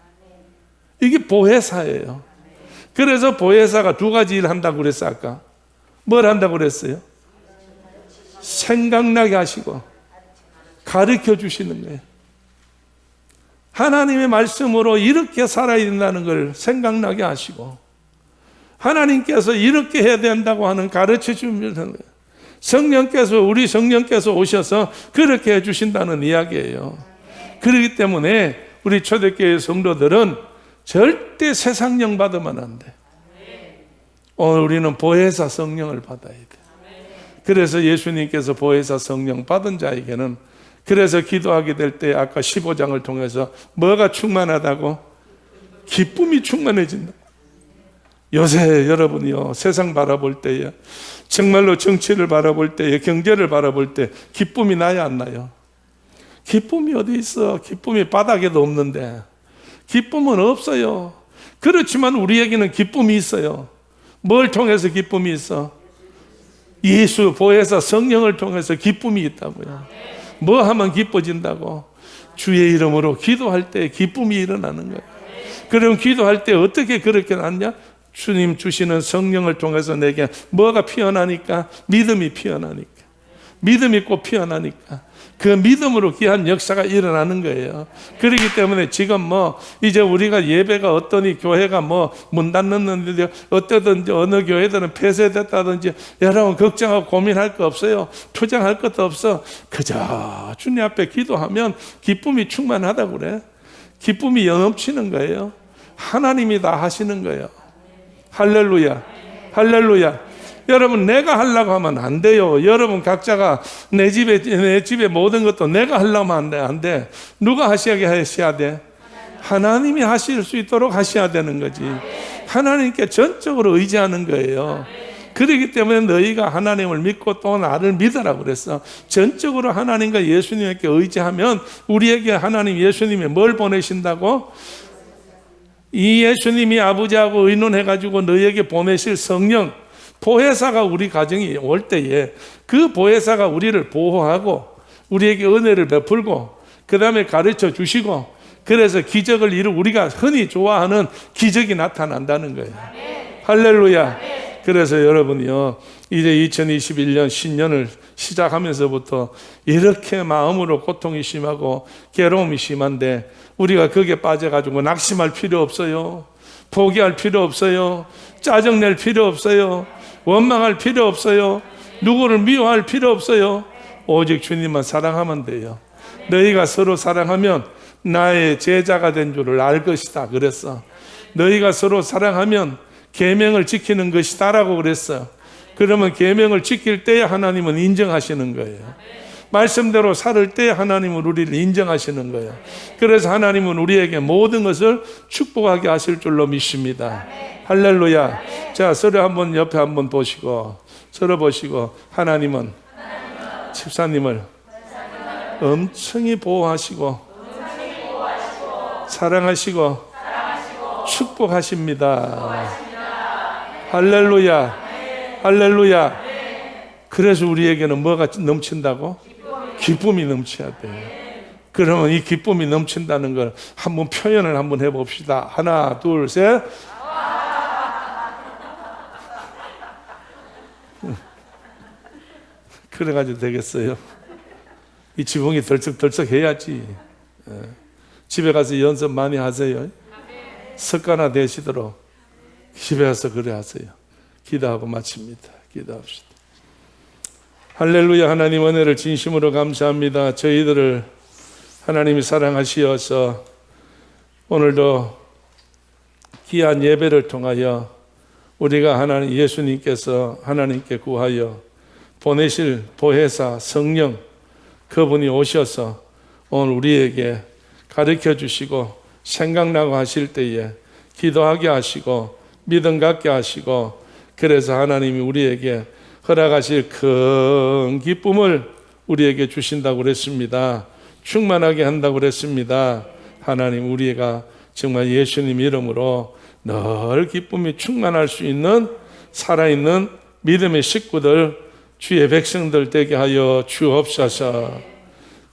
이게 보혜사예요. 그래서 보혜사가 두 가지 일 한다고 그랬어. 아까 뭘 한다고 그랬어요? 생각나게 하시고 가르쳐 주시는 거예요. 하나님의 말씀으로 이렇게 살아야 된다는 걸 생각나게 하시고 하나님께서 이렇게 해야 된다고 하는 가르쳐 주시는 거예요. 성령께서 우리 성령께서 오셔서 그렇게 해주신다는 이야기예요. 그렇기 때문에 우리 초대교회 성도들은 절대 세상 영 받으면 안 돼. 오늘 우리는 보혜사 성령을 받아야 돼. 그래서 예수님께서 보혜사 성령 받은 자에게는 그래서 기도하게 될 때 아까 15장을 통해서 뭐가 충만하다고? 기쁨이 충만해진다. 요새 여러분이요 세상 바라볼 때에 정말로 정치를 바라볼 때에 경제를 바라볼 때 기쁨이 나야 안 나요? 기쁨이 어디 있어? 기쁨이 바닥에도 없는데 기쁨은 없어요. 그렇지만 우리에게는 기쁨이 있어요. 뭘 통해서 기쁨이 있어? 예수 보혜사 성령을 통해서 기쁨이 있다고요. 뭐 하면 기뻐진다고? 주의 이름으로 기도할 때 기쁨이 일어나는 거예요. 그럼 기도할 때 어떻게 그렇게 났냐? 주님 주시는 성령을 통해서 내게 뭐가 피어나니까? 믿음이 피어나니까. 믿음이 꼭 피어나니까. 그 믿음으로 귀한 역사가 일어나는 거예요. 그렇기 때문에 지금 이제 우리가 예배가 어떠니 교회가 문 닫는데 어떠든지 어느 교회들은 폐쇄됐다든지 여러분 걱정하고 고민할 거 없어요. 투정할 것도 없어. 그저 주님 앞에 기도하면 기쁨이 충만하다고 그래. 기쁨이 넘치는 거예요. 하나님이 다 하시는 거예요. 할렐루야. 할렐루야. 여러분 내가 하려고 하면 안 돼요. 여러분 각자가 내 집에 모든 것도 내가 하려면 안 돼. 누가 하셔야 돼? 하나님이 하실 수 있도록 하셔야 되는 거지. 하나님께 전적으로 의지하는 거예요. 그렇기 때문에 너희가 하나님을 믿고 또 나를 믿으라고 그랬어. 전적으로 하나님과 예수님께 의지하면 우리에게 하나님 예수님이 뭘 보내신다고? 이 예수님이 아버지하고 의논해가지고 너희에게 보내실 성령 보혜사가 우리 가정에 올 때에 그 보혜사가 우리를 보호하고 우리에게 은혜를 베풀고 그 다음에 가르쳐 주시고 그래서 기적을 이루 우리가 흔히 좋아하는 기적이 나타난다는 거예요. 할렐루야. 그래서 여러분이요, 이제 2021년 신년을 시작하면서부터 이렇게 마음으로 고통이 심하고 괴로움이 심한데 우리가 거기에 빠져가지고 낙심할 필요 없어요. 포기할 필요 없어요. 짜증낼 필요 없어요. 원망할 필요 없어요. 누구를 미워할 필요 없어요. 오직 주님만 사랑하면 돼요. 너희가 서로 사랑하면 나의 제자가 된 줄을 알 것이다 그랬어. 너희가 서로 사랑하면 계명을 지키는 것이다라고 그랬어요. 그러면 계명을 지킬 때 하나님은 인정하시는 거예요. 말씀대로 살을 때 하나님은 우리를 인정하시는 거예요. 그래서 하나님은 우리에게 모든 것을 축복하게 하실 줄로 믿습니다. 할렐루야. 자, 서로 한번 옆에 한번 보시고, 서로 보시고, 하나님은 집사님을 엄청히 보호하시고 사랑하시고 축복하십니다. 할렐루야. 할렐루야. 그래서 우리에게는 뭐가 넘친다고? 기쁨이 넘쳐야 돼. 그러면 이 기쁨이 넘친다는 걸 한번 표현을 한번 해봅시다. 하나, 둘, 셋. 그래가지고 되겠어요. 이 지붕이 덜썩덜썩 해야지. 집에 가서 연습 많이 하세요. 습관화 되시도록 집에 가서 그래 하세요. 기도하고 마칩니다. 기도합시다. 할렐루야. 하나님 은혜를 진심으로 감사합니다. 저희들을 하나님이 사랑하시어서 오늘도 귀한 예배를 통하여 우리가 하나님 예수님께서 하나님께 구하여 보내실 보혜사 성령 그분이 오셔서 오늘 우리에게 가르쳐 주시고 생각나고 하실 때에 기도하게 하시고 믿음 갖게 하시고 그래서 하나님이 우리에게 허락하실 큰 기쁨을 우리에게 주신다고 그랬습니다. 충만하게 한다고 그랬습니다. 하나님 우리가 정말 예수님 이름으로 늘 기쁨이 충만할 수 있는 살아있는 믿음의 식구들 주의 백성들 되게 하여 주옵소서.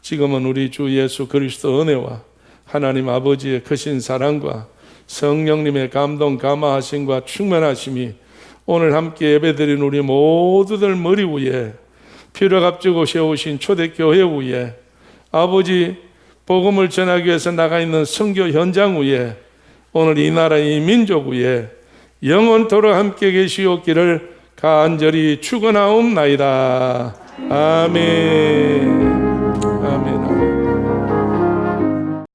지금은 우리 주 예수 그리스도 은혜와 하나님 아버지의 크신 사랑과 성령님의 감동 감화하심과 충만하심이 오늘 함께 예배드린 우리 모두들 머리 위에 피를 값지고 세우신 초대교회 위에 아버지 복음을 전하기 위해서 나가 있는 선교 현장 위에 오늘 이 나라 이 민족 위에 영원토록 함께 계시옵기를 간절히 축원하옵나이다. 아멘. 아멘. 아멘.